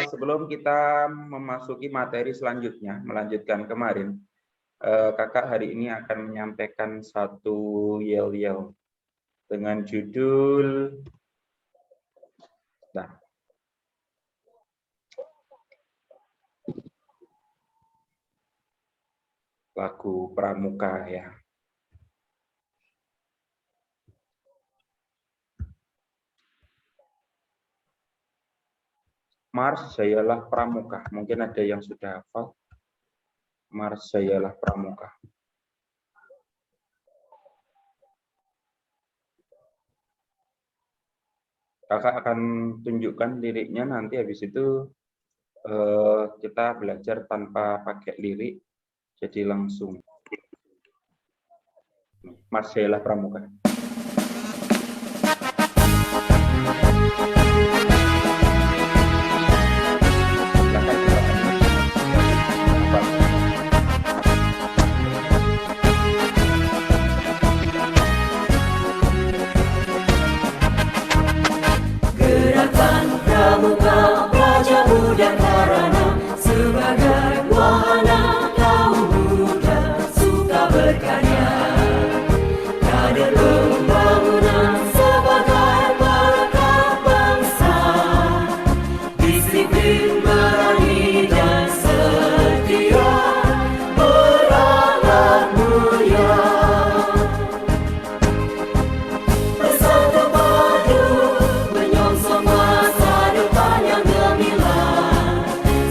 Sebelum kita memasuki materi selanjutnya, melanjutkan kemarin, kakak hari ini akan menyampaikan satu yel-yel dengan judul lagu Pramuka ya. Mars Jayalah Pramuka. Mungkin ada yang sudah hafal. Mars Jayalah Pramuka. Kakak akan tunjukkan liriknya, nanti habis itu kita belajar tanpa pakai lirik, jadi langsung. Mars Jayalah Pramuka. Gerakan Pramuka Praja Muda Karana sebagai wahana kaum muda suka berkarya, kader pembangunan sebagai perekat bangsa, disiplin berani dan setia, berakhlak mulia. Bersatu padu menyongsong masa depan yang gemilang,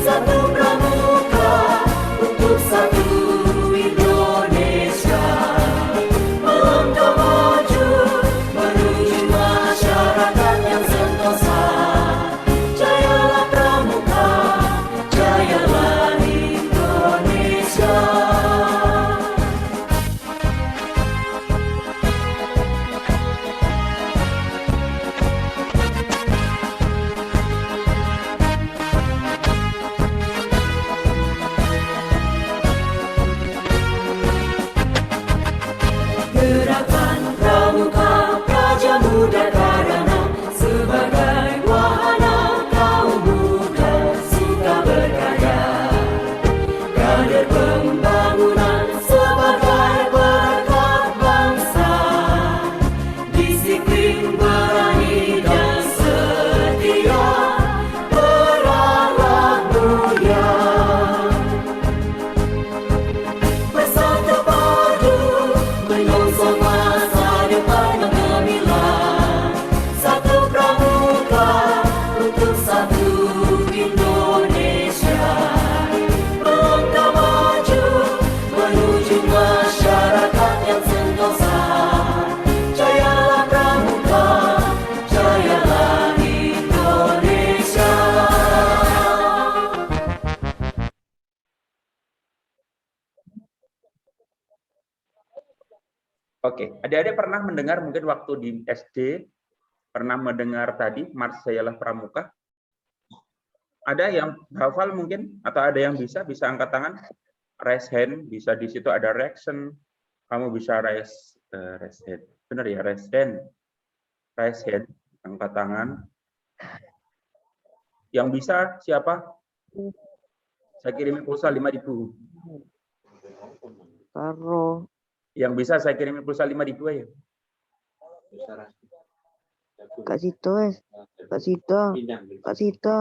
satu pramuka untuk satu Indonesia. Melangkah maju menuju masyarakat yang sentosa. Jayalah pramuka, jayalah Indonesia. Gerakan Pramuka Praja Muda Karana sebagai wahana kaum muda suka berkarya, kader pembangunan sebagai perekat bangsa, disiplin berani dan setia, berakhlak mulia. Bersatu padu menyongsong masa depan yang gemilang, satu pramuka untuk satu Indonesia. Melangkah maju menuju masyarakat yang sentosa. Jayalah pramuka, jayalah Indonesia. Oke, adik-adik pernah mendengar mungkin waktu di SD, pernah mendengar tadi Mars Jayalah Pramuka? Ada yang hafal mungkin? Atau ada yang bisa angkat tangan? Raise hand, bisa di situ ada reaction. Kamu bisa raise hand. Benar ya, raise hand. Raise hand, angkat tangan. Yang bisa siapa? Saya kirim pulsa 5.000. Karo. Yang bisa saya kirim pulsa 5.000 aja. Kak Sito, Kak Sito, Kak Sito.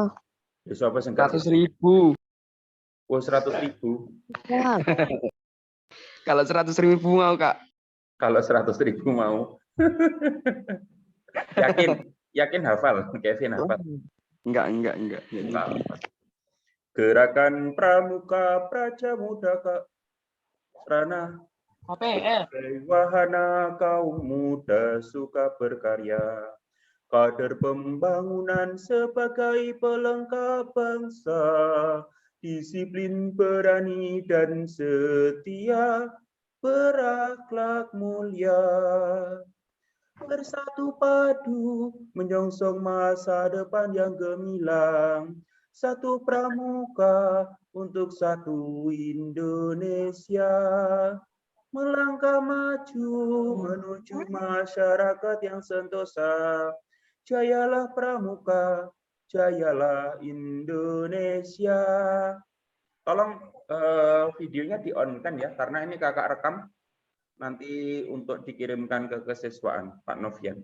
Ya, siapa sing 100.000. Oh, 100.000. Ya, Kalau 100.000 mau, Kak. Kalau 100.000 mau. Yakin hafal, Kevin hafal. Enggak. Gerakan Pramuka Praja Muda Karana wahana kaum muda suka berkarya, kader pembangunan sebagai pelengkap bangsa, disiplin berani dan setia, berakhlak mulia. Bersatu padu menyongsong masa depan yang gemilang, satu pramuka untuk satu Indonesia. Melangkah maju menuju masyarakat yang sentosa. Jayalah pramuka, jayalah Indonesia. Tolong videonya di-on-kan ya, karena ini kakak rekam nanti untuk dikirimkan ke kesiswaan Pak Novian.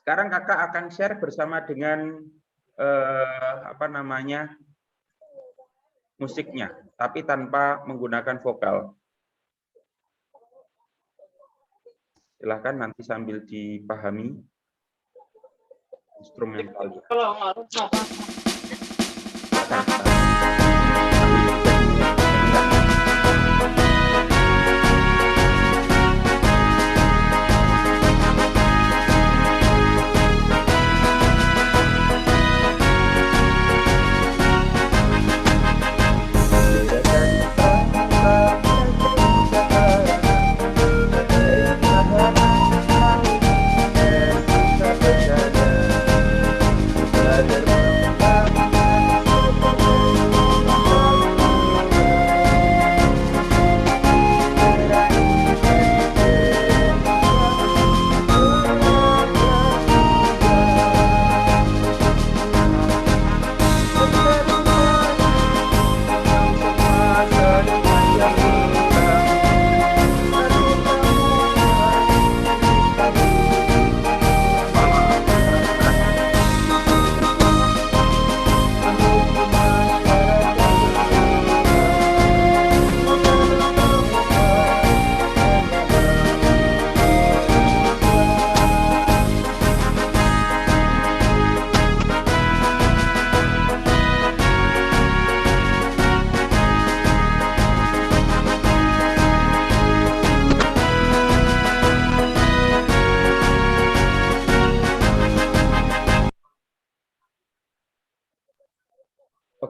Sekarang kakak akan share bersama dengan musiknya, tapi tanpa menggunakan vokal. Silahkan nanti sambil dipahami instrumentalnya.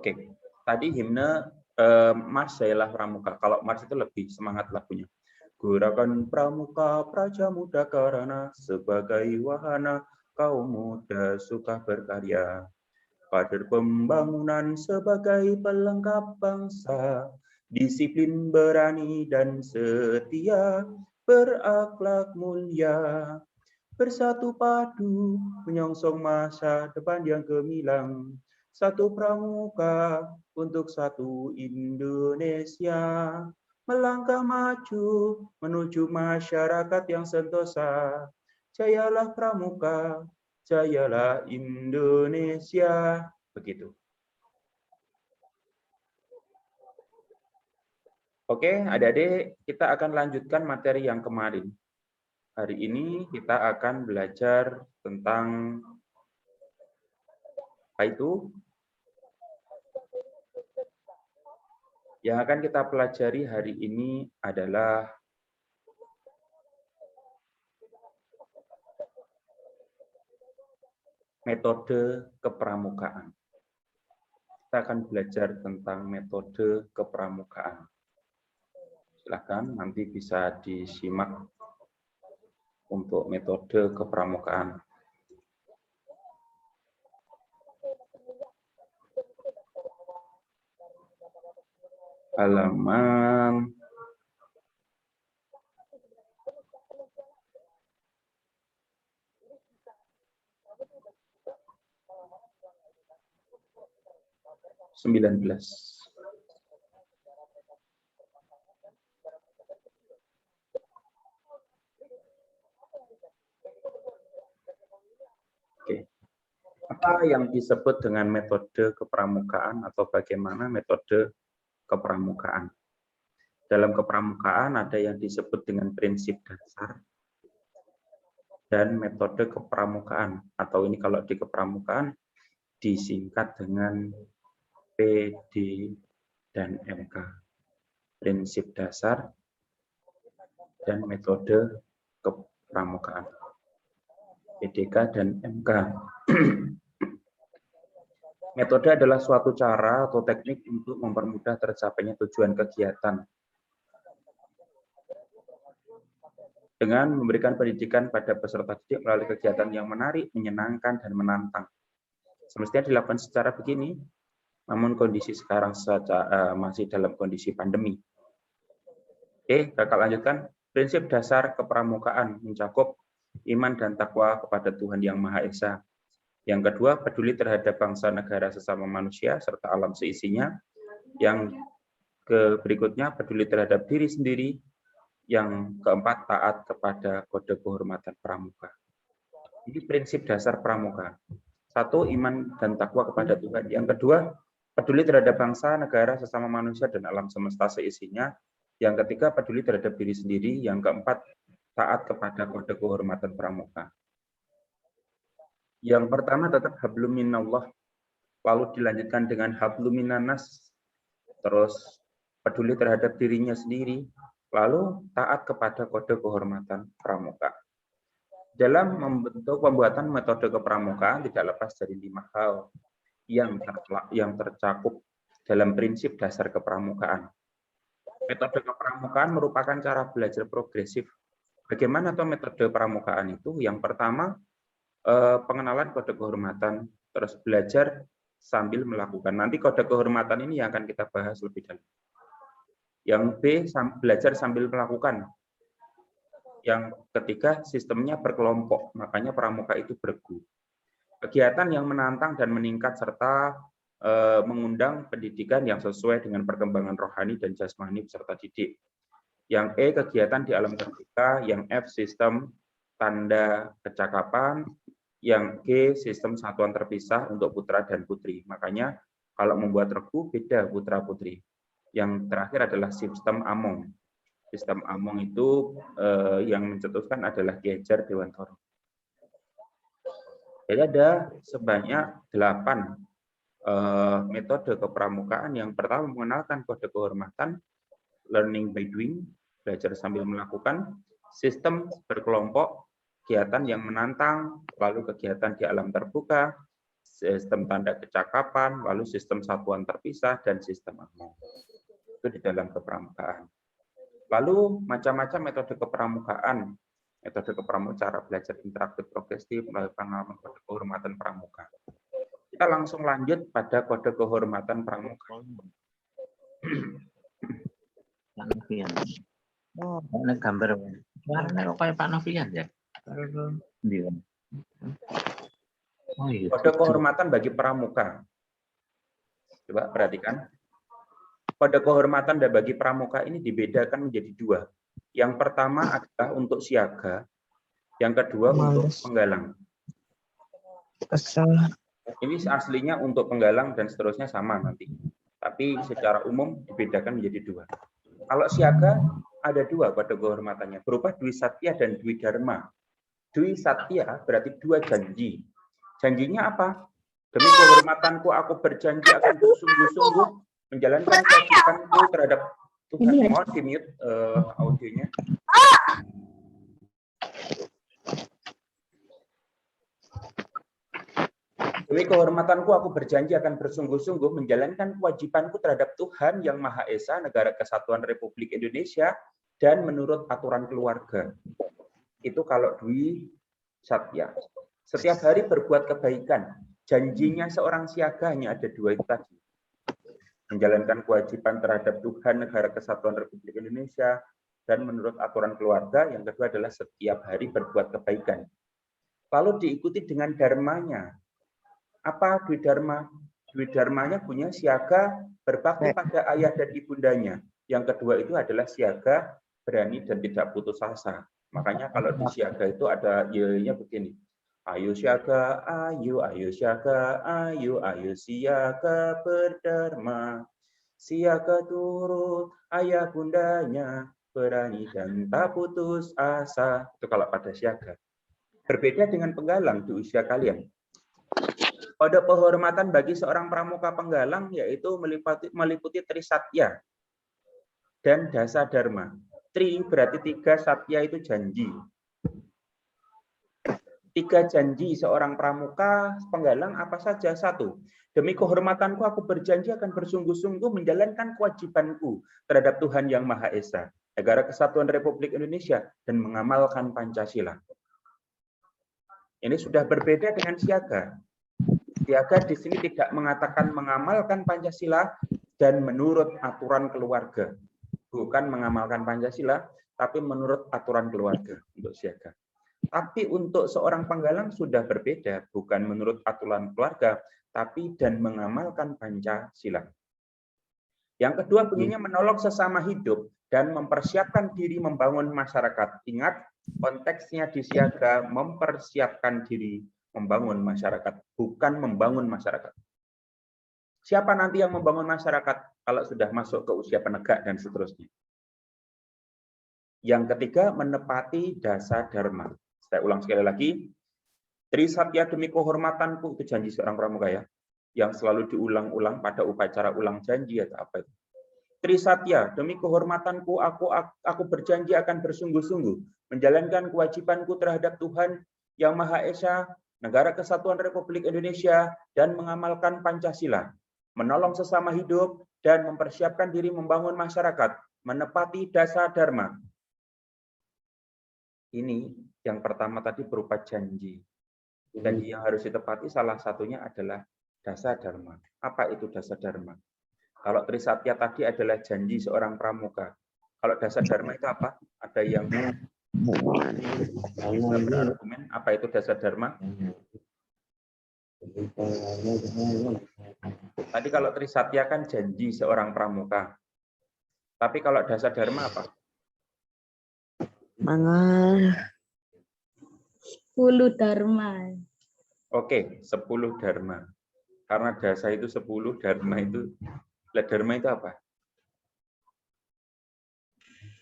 Oke, tadi himne Mars Jayalah Pramuka. Kalau Mars itu lebih semangat lagunya. Gerakan Pramuka Praja Muda Karana sebagai wahana kaum muda suka berkarya. Kader pembangunan sebagai pelengkap bangsa, disiplin berani dan setia, berakhlak mulia. Bersatu padu menyongsong masa depan yang gemilang. Satu pramuka untuk satu Indonesia. Melangkah maju menuju masyarakat yang sentosa. Jayalah pramuka, jayalah Indonesia. Begitu. Oke, adik-adik, kita akan lanjutkan materi yang kemarin. Hari ini kita akan belajar tentang apa itu? Yang akan kita pelajari hari ini adalah metode kepramukaan. Kita akan belajar tentang metode kepramukaan. Silakan nanti bisa disimak untuk metode kepramukaan. Halaman 19. Oke. Apa yang disebut dengan metode kepramukaan atau bagaimana metode kepramukaan? Dalam kepramukaan ada yang disebut dengan prinsip dasar dan metode kepramukaan, atau ini kalau di kepramukaan disingkat dengan PD dan MK. Prinsip dasar dan metode kepramukaan. PDK dan MK. Metode adalah suatu cara atau teknik untuk mempermudah tercapainya tujuan kegiatan dengan memberikan pendidikan pada peserta didik melalui kegiatan yang menarik, menyenangkan, dan menantang. Semestinya dilakukan secara begini, namun kondisi sekarang masih dalam kondisi pandemi. Oke, kakak lanjutkan. Prinsip dasar kepramukaan mencakup iman dan takwa kepada Tuhan Yang Maha Esa, Yang kedua, peduli terhadap bangsa, negara, sesama manusia, serta alam seisinya. Yang berikutnya, peduli terhadap diri sendiri. Yang keempat, taat kepada kode kehormatan pramuka. Ini prinsip dasar pramuka. Satu, iman dan takwa kepada Tuhan. Yang kedua, peduli terhadap bangsa, negara, sesama manusia, dan alam semesta seisinya. Yang ketiga, peduli terhadap diri sendiri. Yang keempat, taat kepada kode kehormatan pramuka. Yang pertama tetap hablum minallah, lalu dilanjutkan dengan hablum minannas, terus peduli terhadap dirinya sendiri, lalu taat kepada kode kehormatan pramuka. Dalam membentuk pembuatan metode kepramukaan tidak lepas dari 5 hal yang tercakup dalam prinsip dasar kepramukaan. Metode kepramukaan merupakan cara belajar progresif. Bagaimana tuh metode pramukaan itu? Yang pertama, pengenalan kode kehormatan, terus belajar sambil melakukan. Nanti kode kehormatan ini yang akan kita bahas lebih dalam. Yang B, belajar sambil melakukan. Yang ketiga, sistemnya berkelompok, makanya pramuka itu bergu. Kegiatan yang menantang dan meningkat serta mengundang pendidikan yang sesuai dengan perkembangan rohani dan jasmani beserta didik. Yang E, kegiatan di alam terbuka. Yang F, sistem tanda kecakapan. Yang G, sistem satuan terpisah untuk putra dan putri. Makanya kalau membuat regu beda putra putri. Yang terakhir adalah sistem among. Sistem among itu yang mencetuskan adalah Ki Hajar Dewantara. Jadi ada sebanyak 8 metode kepramukaan. Yang pertama, mengenalkan kode kehormatan, learning by doing, belajar sambil melakukan, sistem berkelompok, kegiatan yang menantang, lalu kegiatan di alam terbuka, sistem tanda kecakapan, lalu sistem satuan terpisah, dan sistem among. Itu di dalam kepramukaan. Lalu macam-macam metode kepramukaan. Metode kepramukaan, cara belajar interaktif progresif, melalui pengalaman kode kehormatan pramuka. Kita langsung lanjut pada kode kehormatan pramuka. Pak Novian. Oh, ini gambar. Warnanya kok kayak Pak Novian ya? Oh, iya. Kode kehormatan bagi pramuka. Coba perhatikan. Kode kehormatan dan bagi pramuka ini dibedakan menjadi 2. Yang pertama adalah untuk siaga, yang kedua untuk penggalang. Ini aslinya untuk penggalang dan seterusnya sama nanti. Tapi secara umum dibedakan menjadi 2. Kalau siaga ada 2 kode kehormatannya, berupa Dwi Satya dan Dwi Dharma. Dwi Satya berarti 2 janji. Janjinya apa? Demi kehormatanku aku berjanji akan bersungguh-sungguh menjalankan kewajibanku terhadap Tuhan. Mohon di-mute audionya. Demi kehormatanku aku berjanji akan bersungguh-sungguh menjalankan kewajibanku terhadap Tuhan Yang Maha Esa, Negara Kesatuan Republik Indonesia, dan menurut aturan keluarga. Itu kalau Dwi Satya. Setiap hari berbuat kebaikan. Janjinya seorang siaga hanya ada 2 itu tadi. Menjalankan kewajiban terhadap Tuhan, Negara Kesatuan Republik Indonesia, dan menurut aturan keluarga. Yang kedua adalah setiap hari berbuat kebaikan. Lalu diikuti dengan dharmanya. Apa Dwi Dharma? Dwi Dharmanya punya siaga berbakti pada ayah dan ibundanya. Yang kedua itu adalah siaga berani dan tidak putus asa. Makanya kalau di siaga itu ada ya-nya begini. Ayo siaga, ayo siaga, ayo siaga berdharma. Siaga turut ayah bundanya, berani dan tak putus asa. Itu kalau pada siaga. Berbeda dengan penggalang di usia kalian. Kode kehormatan bagi seorang pramuka penggalang yaitu meliputi Trisatya dan Dasa Dharma. Tri berarti 3, Satya itu janji. 3 janji seorang pramuka penggalang apa saja? 1. Demi kehormatanku aku berjanji akan bersungguh-sungguh menjalankan kewajibanku terhadap Tuhan Yang Maha Esa, Negara Kesatuan Republik Indonesia, dan mengamalkan Pancasila. Ini sudah berbeda dengan siaga. Siaga di sini tidak mengatakan mengamalkan Pancasila dan menurut aturan keluarga. Bukan mengamalkan Pancasila, tapi menurut aturan keluarga untuk siaga. Tapi untuk seorang penggalang sudah berbeda, bukan menurut aturan keluarga, tapi dan mengamalkan Pancasila. Yang kedua, bunyinya menolong sesama hidup dan mempersiapkan diri membangun masyarakat. Ingat, konteksnya di siaga mempersiapkan diri membangun masyarakat, bukan membangun masyarakat. Siapa nanti yang membangun masyarakat kalau sudah masuk ke usia penegak dan seterusnya? Yang ketiga, menepati dasa dharma. Saya ulang sekali lagi, Trisatya demi kehormatanku, itu janji seorang pramuka ya, yang selalu diulang-ulang pada upacara ulang janji atau apa itu. Trisatya, demi kehormatanku, aku berjanji akan bersungguh-sungguh menjalankan kewajibanku terhadap Tuhan Yang Maha Esa, Negara Kesatuan Republik Indonesia, dan mengamalkan Pancasila, menolong sesama hidup, dan mempersiapkan diri membangun masyarakat, menepati dasa dharma. Ini yang pertama tadi berupa janji. Janji yang harus ditepati salah satunya adalah dasa dharma. Apa itu dasa dharma? Kalau Trisatya tadi adalah janji seorang pramuka. Kalau dasa dharma itu apa? Ada yang bisa berargumen apa itu dasa dharma? Tadi kalau Trisatya kan janji seorang pramuka. Tapi kalau dasa dharma apa? Mangan. 10 dharma. Oke, 10 dharma. Karena dasa itu 10, dharma itu apa?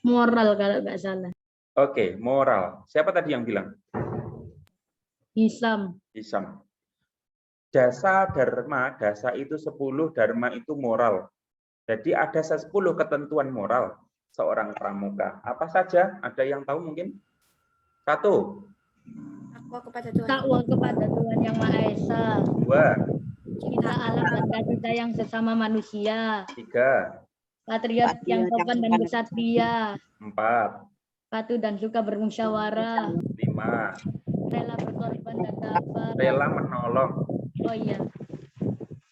Moral kalau nggak salah. Oke, moral. Siapa tadi yang bilang? Hisam. Hisam. Dasa dharma, dasa itu 10, dharma itu moral. Jadi ada 10 ketentuan moral seorang pramuka. Apa saja? Ada yang tahu mungkin? 1. Takwa kepada Tuhan Yang Maha Esa. 2. Cinta alam dan kasih sayang sesama manusia. 3. Patriot yang sopan dan kesatria. 4. Patuh dan suka bermusyawarah. 5. Rela berkorban dan tabah. Rela menolong. Oh iya.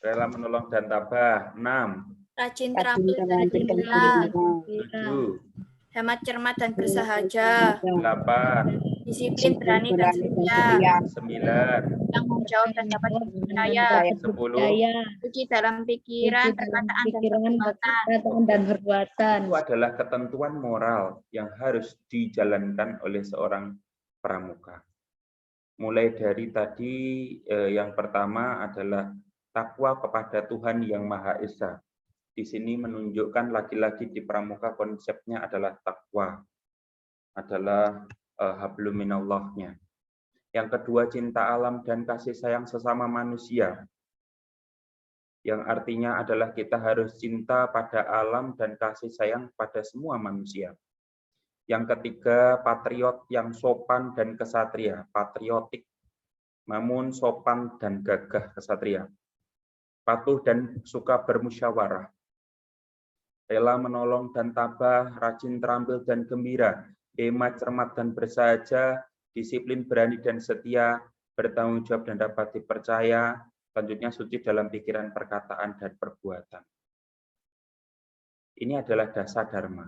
Rela menolong dan tabah. 6. Rajin terampil dan gembira, 7. hemat cermat dan bersahaja, 8. disiplin berani dan setia, 9. tanggung jawab dan dapat dipercaya, 10. suci dalam pikiran, perkataan dan perbuatan. Itu adalah ketentuan moral yang harus dijalankan oleh seorang pramuka. Mulai dari tadi yang pertama adalah takwa kepada Tuhan Yang Maha Esa. Di sini menunjukkan lagi-lagi di pramuka konsepnya adalah takwa, adalah hablum minallahnya. Yang kedua, cinta alam dan kasih sayang sesama manusia. Yang artinya adalah kita harus cinta pada alam dan kasih sayang pada semua manusia. Yang ketiga, patriot yang sopan dan kesatria, patriotik, namun sopan dan gagah kesatria. Patuh dan suka bermusyawarah. Rela menolong dan tabah, rajin terampil dan gembira, hemat cermat dan bersahaja, disiplin berani dan setia, bertanggung jawab dan dapat dipercaya, selanjutnya suci dalam pikiran, perkataan, dan perbuatan. Ini adalah dasa dharma.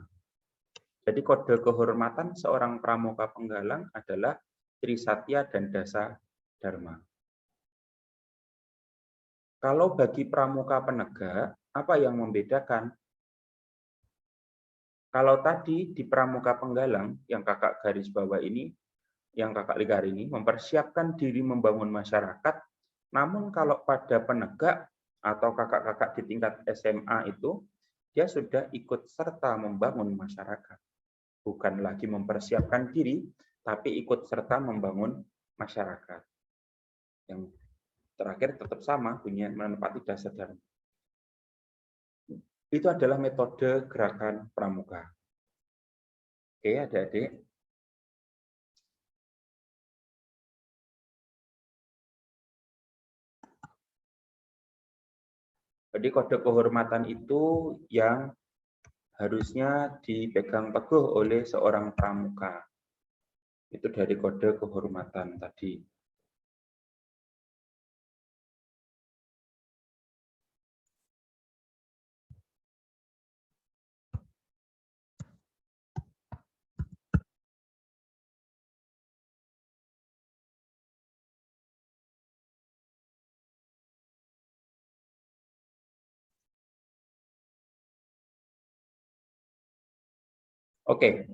Jadi kode kehormatan seorang pramuka penggalang adalah Trisatya dan dasa dharma. Kalau bagi pramuka penegak, apa yang membedakan? Kalau tadi di pramuka penggalang, yang kakak garis bawah ini, yang kakak lihat ini, mempersiapkan diri membangun masyarakat, namun kalau pada penegak atau kakak-kakak di tingkat SMA itu, dia sudah ikut serta membangun masyarakat. Bukan lagi mempersiapkan diri, tapi ikut serta membangun masyarakat. Yang terakhir tetap sama, punya menepati dasar dharma. Itu adalah metode gerakan pramuka. Oke, adik-adik. Jadi kode kehormatan itu yang harusnya dipegang teguh oleh seorang pramuka. Itu dari kode kehormatan tadi. Oke.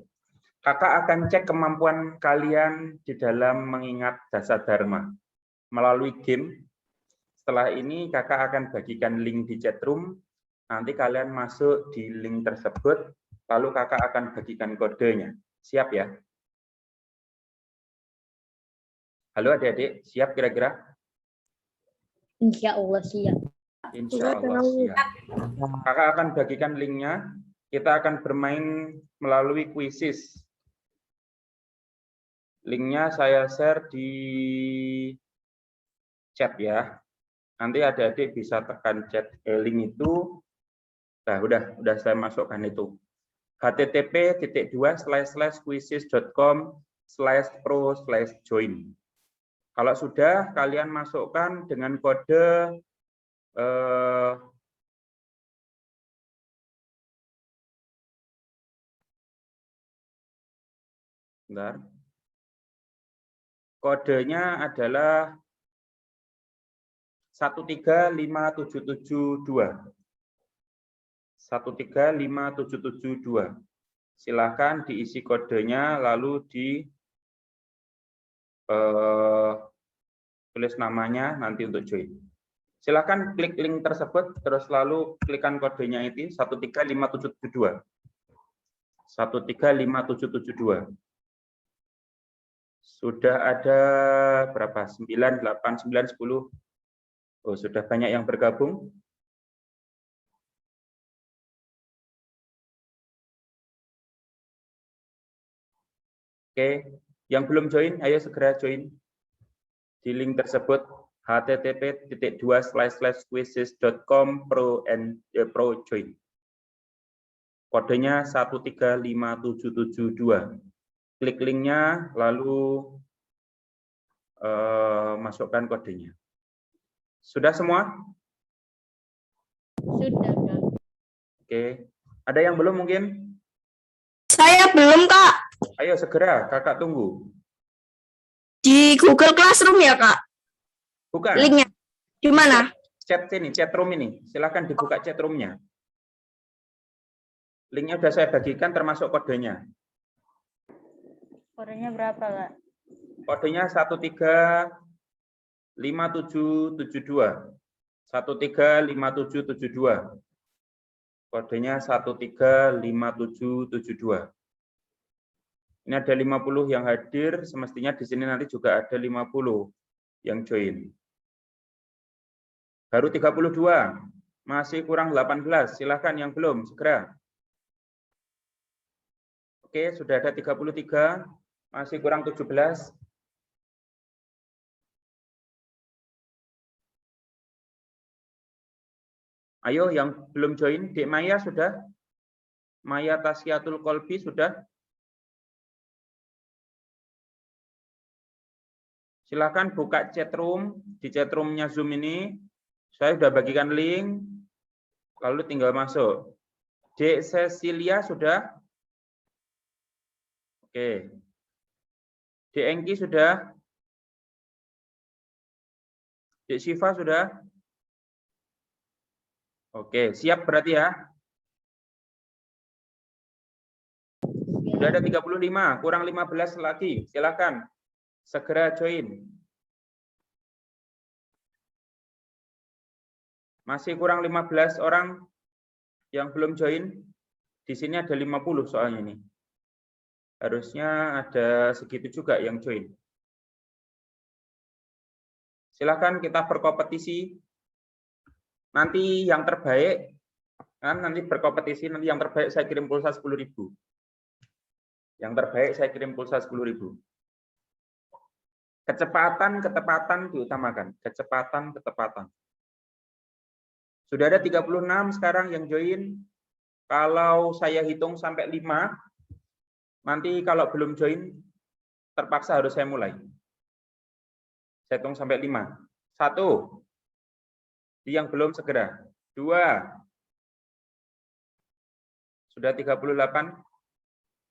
Kakak akan cek kemampuan kalian di dalam mengingat dasar dharma melalui game. Setelah ini kakak akan bagikan link di chat room. Nanti kalian masuk di link tersebut, lalu kakak akan bagikan kodenya. Siap ya? Halo adik-adik, siap kira-kira? Insya Allah siap. Insya Allah siap. Kakak akan bagikan linknya. Kita akan bermain melalui quizzes. Linknya saya share di chat ya. Nanti adik-adik bisa tekan chat link itu. Nah, udah saya masukkan itu. http://quizzes.com/pro/join. Kalau sudah, kalian masukkan dengan kode bentar. Kodenya adalah 135772. 135772. Silakan diisi kodenya lalu tulis namanya nanti untuk join. Silakan klik link tersebut terus lalu klikkan kodenya itu 135772. 135772. Sudah ada berapa? 9, 8, 9, 10. Oh, sudah banyak yang bergabung. Oke, yang belum join, ayo segera join di link tersebut http://quizzes.com/pro-join. Kodenya 135772. Klik linknya, lalu masukkan kodenya. Sudah semua? Sudah, Kak. Oke. Ada yang belum mungkin? Saya belum, Kak. Ayo segera, kakak tunggu. Di Google Classroom ya, Kak? Bukan. Linknya. Di mana? Chat ini, chat room ini. Silakan dibuka chat roomnya. Linknya sudah saya bagikan termasuk kodenya. Kodenya berapa, Kak? Kodenya 135772. 135772. Kodenya 135772. Ini ada 50 yang hadir, semestinya di sini nanti juga ada 50 yang join. Baru 32, masih kurang 18. Silakan yang belum, segera. Oke, sudah ada 33, masih kurang 17. Ayo yang belum join, Dek Maya sudah? Maya Tasyatul Kolbi sudah? Silakan buka chat room. Di chat roomnya Zoom ini, saya sudah bagikan link, lalu tinggal masuk. Dek Cecilia sudah? Oke. Dek Engki sudah? Dek Siva sudah? Oke, siap berarti ya? Sudah ada 35, kurang 15 lagi. Silakan segera join. Masih kurang 15 orang yang belum join. Di sini ada 50 soalnya ini. Harusnya ada segitu juga yang join. Silakan kita berkompetisi. Nanti yang terbaik, kan nanti berkompetisi, nanti yang terbaik saya kirim pulsa 10.000. Yang terbaik saya kirim pulsa 10.000. Kecepatan, ketepatan diutamakan. Kecepatan, ketepatan. Sudah ada 36 sekarang yang join. Kalau saya hitung sampai 5, nanti kalau belum join, terpaksa harus saya mulai. Saya hitung sampai 5. 1. Yang belum segera. 2. Sudah 38.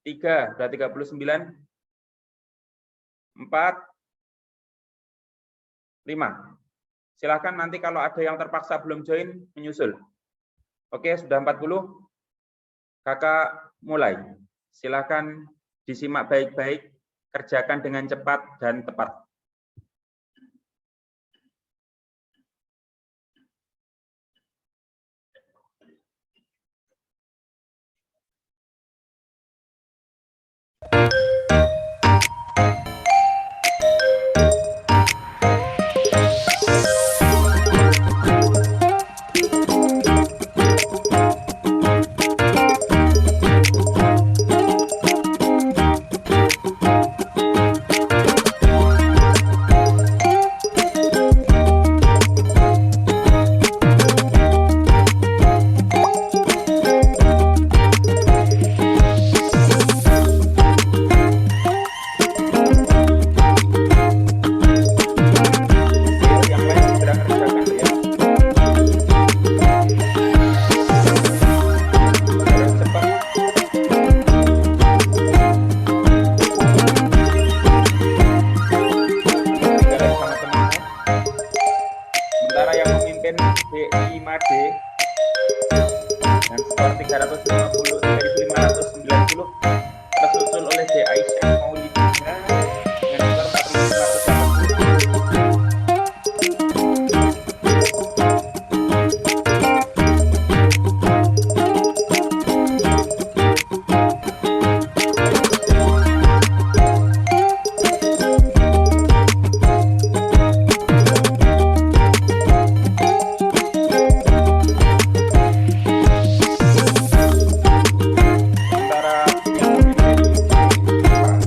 3. Sudah 39. 4. 5. Silakan nanti kalau ada yang terpaksa belum join, menyusul. Oke, sudah 40. Kakak mulai. Silakan disimak baik-baik, kerjakan dengan cepat dan tepat. Yang lain segera kerjakan ya. Harus cepat. Tinggalin sama temanmu. Sementara yang memimpin DI Made dengan skor 350 dari 590 tersusul oleh D Aisyah Maulidina dengan skor 4580. Sementara yang memimpin Jepang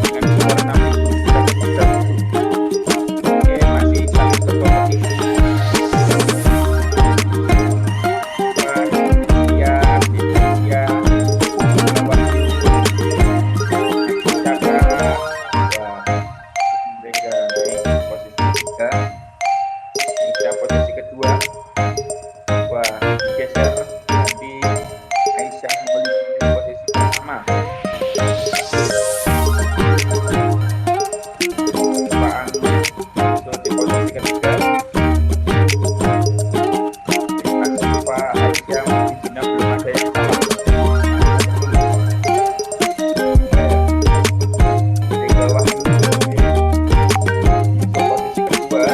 dengan skor 6.330. Oke, masih saling berkompetisi. Indonesia lawan Jaga, mereka naik posisi ketiga, Indonesia posisi kedua. Wah, digeser nanti Aisyah Maulidina posisi pertama. Percobaan masuk di posisi ketiga. Asyifa Aisyah Maulidina belum ada yang salah. Di bawah ini masuk posisi kedua.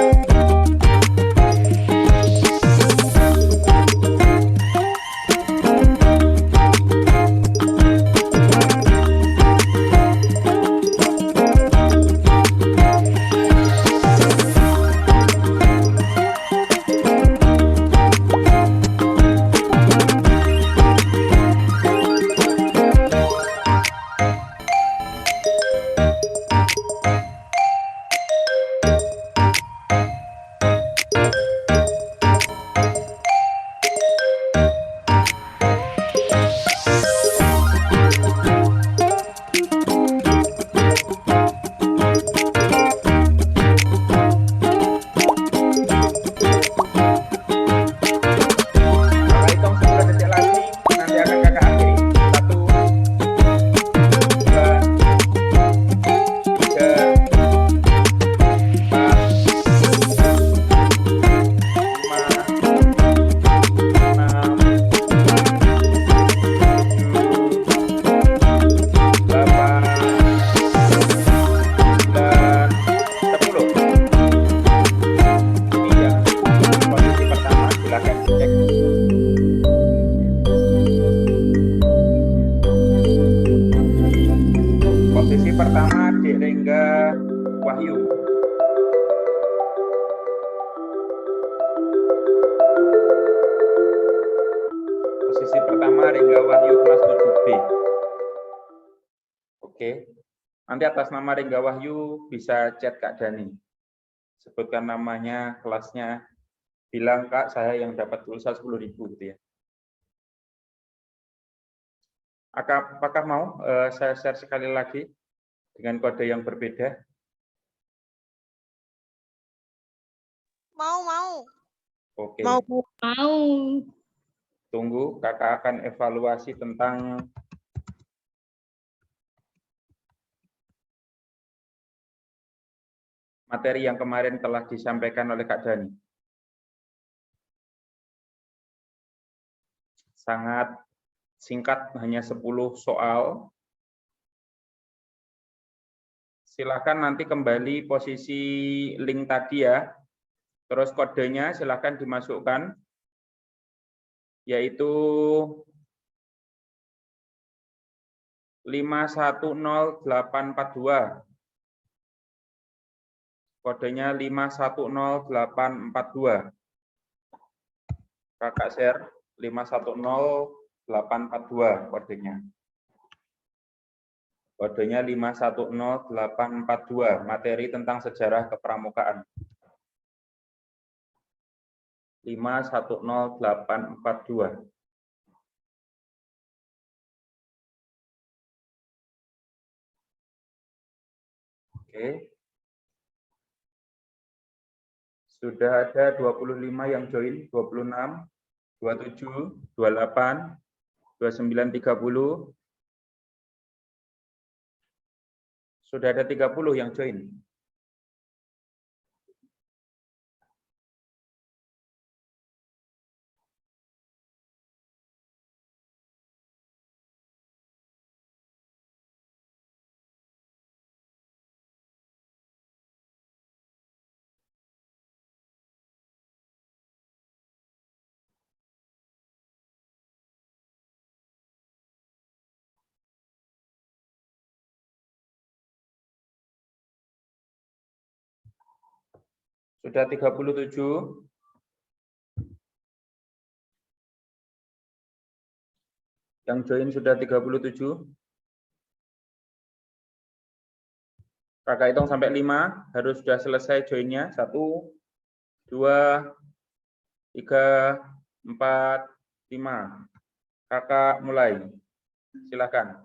Kakak hitung 10 detik lagi, nanti akan kakak akhiri. 1, 2, 3, 4, 5, 6, 7, 8, 9, 10. Posisi pertama Dek Rengga Wahyu. Posisi pertama Rengga Wahyu kelas 7B. Oke. Nanti atas nama Rengga Wahyu bisa chat Kak Dani. Sebutkan namanya, kelasnya. Bilang, Kak, saya yang dapat pulsa 10.000 gitu ya. Apakah mau saya share sekali lagi dengan kode yang berbeda? Mau. Oke. Mau. Tunggu, kakak akan evaluasi tentang materi yang kemarin telah disampaikan oleh Kak Dani. Sangat singkat, hanya 10 soal. Silakan nanti kembali posisi link tadi ya. Terus kodenya silakan dimasukkan, yaitu 510842. Kodenya 510842. Kakak share 510842 kodenya. Kodenya 510842, materi tentang sejarah kepramukaan. 510842. Oke. Sudah ada 25 yang join, 26, 27, 28, 29, 30. Sudah ada 30 yang join. Sudah 37. Yang join sudah 37. Kakak hitung sampai 5, harus sudah selesai joinnya. 1, 2, 3, 4, 5. Kakak mulai. Silakan.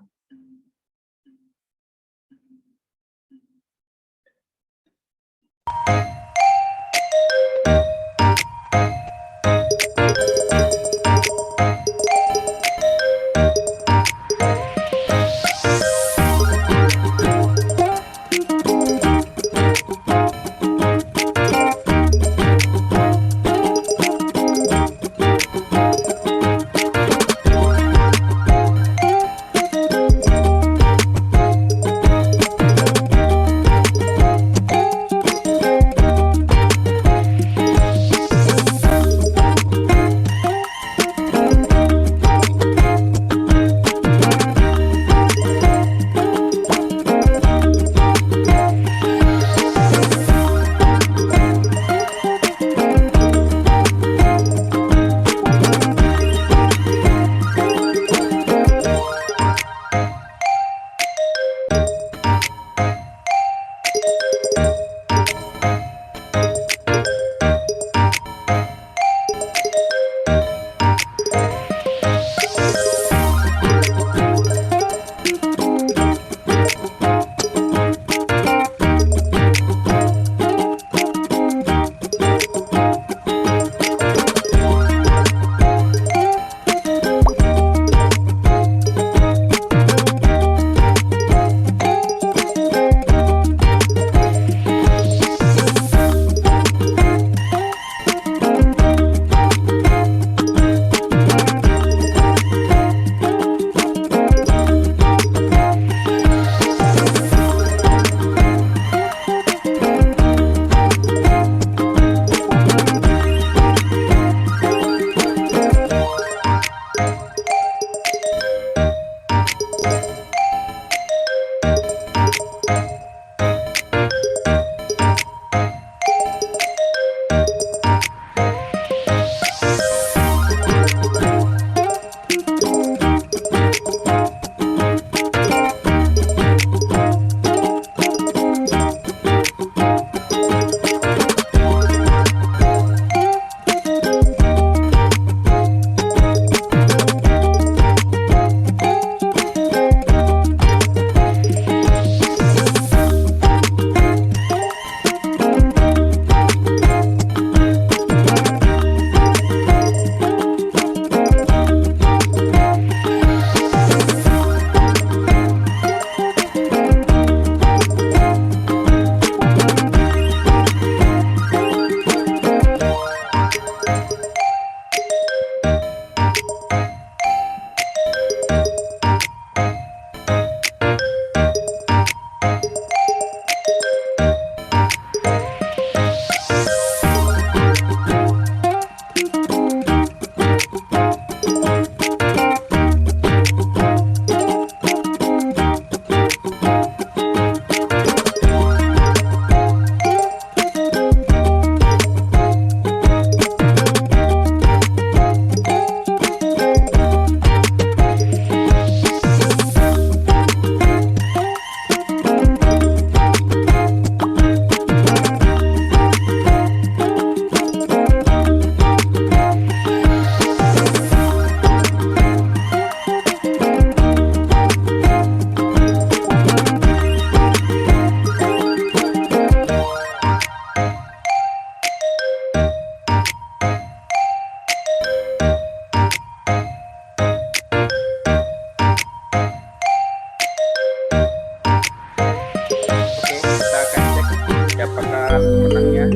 pemenangnya.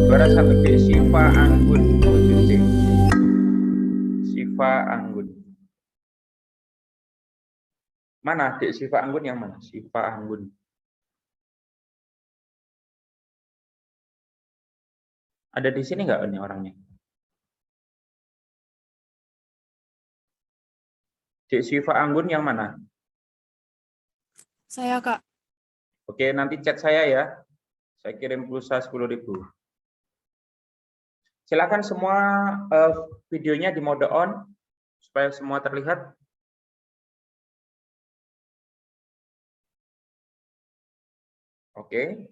Juara 1 Dek Siva Anggun 7C. Siva Anggun. Mana Dek Siva Anggun yang mana? Siva Anggun. Ada di sini nggak ini orangnya? Dek Siva Anggun yang mana? Saya, Kak. Oke, nanti chat saya ya. Saya kirim pulsa 10.000. Silakan semua videonya di mode on supaya semua terlihat. Oke.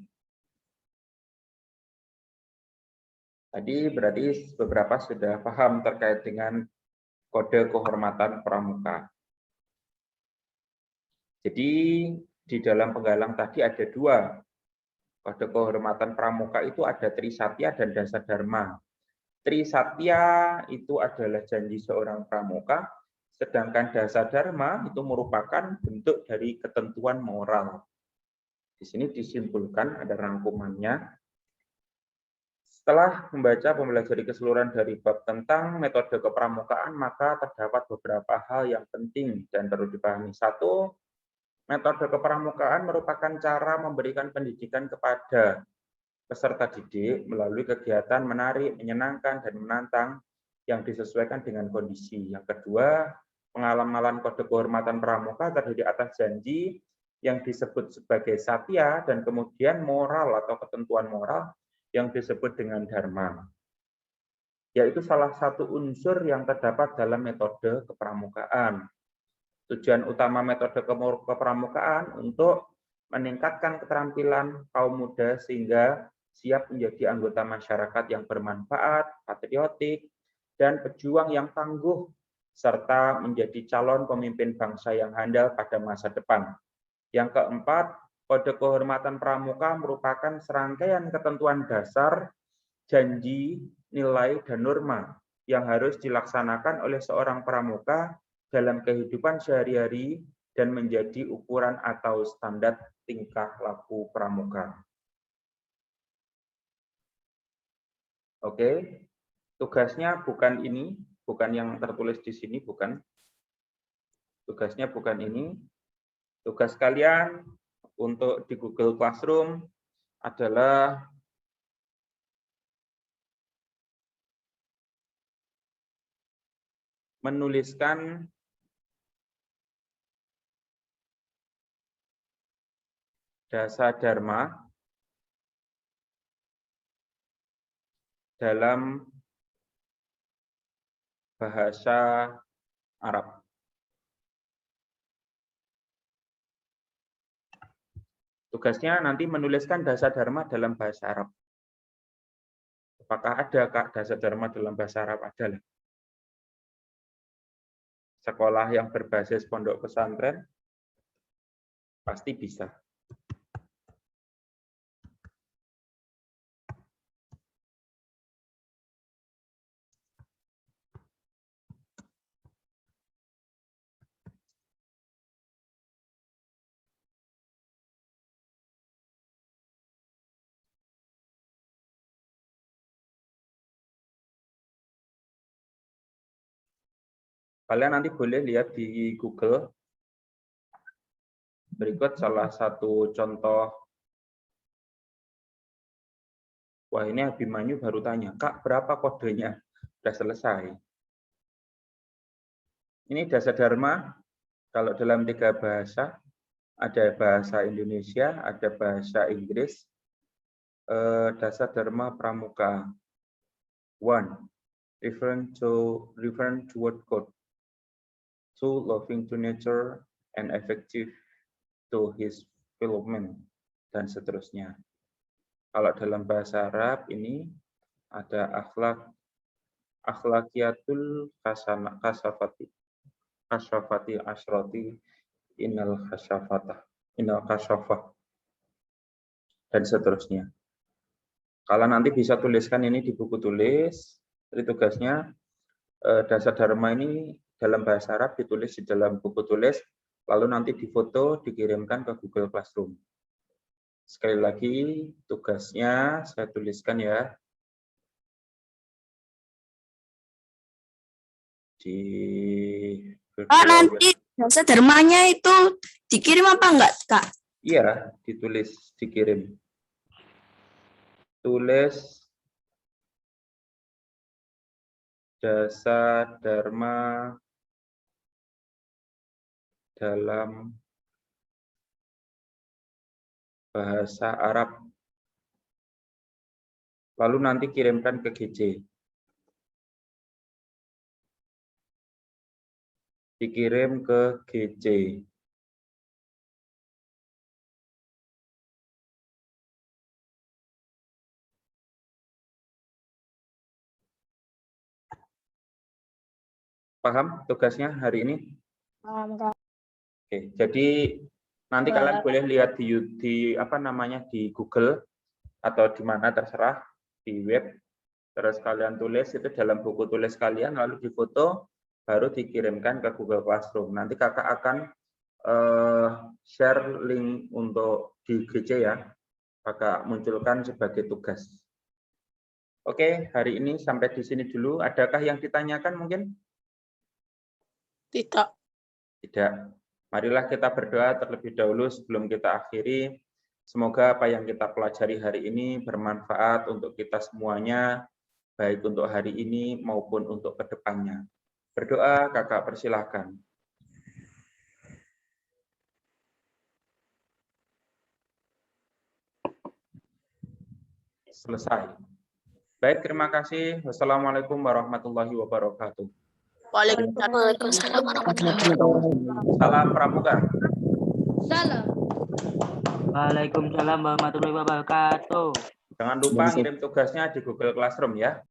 Tadi berarti beberapa sudah paham terkait dengan kode kehormatan pramuka. Jadi di dalam penggalang tadi ada dua. Kode kehormatan pramuka itu ada Trisatya dan Dasadharma. Trisatya itu adalah janji seorang pramuka, sedangkan Dasadharma itu merupakan bentuk dari ketentuan moral. Di sini disimpulkan ada rangkumannya. Setelah membaca mempelajari keseluruhan dari bab tentang metode kepramukaan, maka terdapat beberapa hal yang penting dan perlu dipahami. Satu, metode kepramukaan merupakan cara memberikan pendidikan kepada peserta didik melalui kegiatan menarik, menyenangkan, dan menantang yang disesuaikan dengan kondisi. Yang kedua, pengamalan kode kehormatan pramuka terdiri atas janji yang disebut sebagai satya dan kemudian moral atau ketentuan moral yang disebut dengan dharma. Yaitu salah satu unsur yang terdapat dalam metode kepramukaan. Tujuan utama metode kepramukaan untuk meningkatkan keterampilan kaum muda sehingga siap menjadi anggota masyarakat yang bermanfaat, patriotik, dan pejuang yang tangguh, serta menjadi calon pemimpin bangsa yang handal pada masa depan. Yang keempat, kode kehormatan pramuka merupakan serangkaian ketentuan dasar, janji, nilai, dan norma yang harus dilaksanakan oleh seorang pramuka dalam kehidupan sehari-hari dan menjadi ukuran atau standar tingkah laku pramuka. Oke, tugasnya bukan ini, bukan yang tertulis di sini, bukan. Tugasnya bukan ini. Tugas kalian untuk di Google Classroom adalah menuliskan Dasadharma dalam bahasa Arab. Tugasnya nanti menuliskan Dasadharma dalam bahasa Arab. Apakah ada Kak Dasadharma dalam bahasa Arab? Ada lah. Sekolah yang berbasis pondok pesantren pasti bisa. Kalian nanti boleh lihat di Google. Berikut salah satu contoh. Wah, ini Abimanyu baru tanya, Kak, berapa kodenya? Sudah selesai. Ini Dasadharma, kalau dalam 3 bahasa, ada bahasa Indonesia, ada bahasa Inggris. Dasadharma Pramuka. 1. Referring to word code. 2. Loving to nature and effective to his development, dan seterusnya. Kalau dalam bahasa Arab ini ada akhlaqiyatul kasafati asyrati innal kasyafah, dan seterusnya. Kalau nanti bisa tuliskan ini di buku tulis. Jadi tugasnya Dasadharma ini dalam bahasa Arab ditulis di dalam buku tulis, lalu nanti difoto, dikirimkan ke Google Classroom. Sekali lagi tugasnya saya tuliskan ya. Di Kak, nanti jasa dermanya itu dikirim apa enggak, Kak? iya, ditulis, dikirim. Tulis jasa dharma dalam bahasa Arab. Lalu nanti kirimkan ke GC. Dikirim ke GC. Paham tugasnya hari ini? Oke, jadi nanti kalian boleh lihat di apa namanya di Google atau di mana terserah di web. Terus kalian tulis itu dalam buku tulis kalian, lalu difoto, baru dikirimkan ke Google Classroom. Nanti kakak akan share link untuk di GC ya, kakak munculkan sebagai tugas. Oke, hari ini sampai di sini dulu. Adakah yang ditanyakan mungkin? Tidak. Tidak. Marilah kita berdoa terlebih dahulu sebelum kita akhiri. Semoga apa yang kita pelajari hari ini bermanfaat untuk kita semuanya, baik untuk hari ini maupun untuk kedepannya. Berdoa, kakak persilahkan. Selesai. Baik, terima kasih. Wassalamualaikum warahmatullahi wabarakatuh. Waalaikumsalam warahmatullahi wabarakatuh. Salam Pramuka. Salam. Waalaikumsalam warahmatullahi wabarakatuh. Jangan lupa ngirim tugasnya di Google Classroom ya.